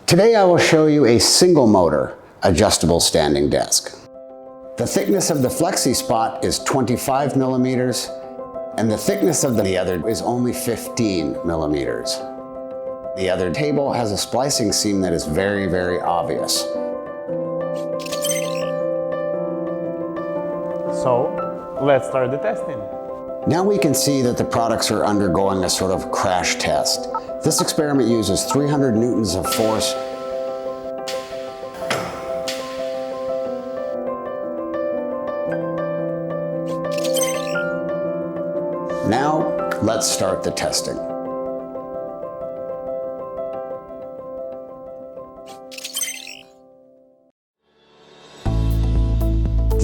Today I will show you a single motor adjustable standing desk. The thickness of the Flexispot is 25 millimeters and the thickness of the other is only 15 millimeters. The other table has a splicing seam that is very, very obvious. So, let's start the testing. Now we can see that the products are undergoing a sort of crash test. This experiment uses 300 newtons of force. Now, let's start the testing.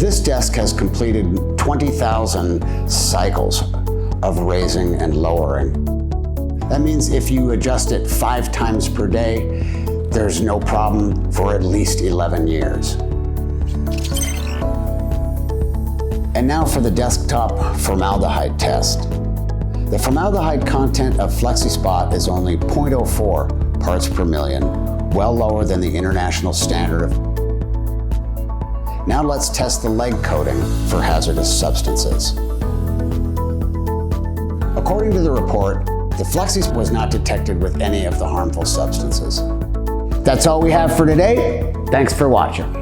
This desk has completed 20,000 cycles of raising and lowering. That means if you adjust it 5 times per day, there's no problem for at least 11 years. And now for the desktop formaldehyde test. The formaldehyde content of Flexispot is only 0.04 parts per million, well lower than the international standard of. Now let's test the leg coating for hazardous substances. According to the report, the Flexispot was not detected with any of the harmful substances. That's all we have for today. Thanks for watching.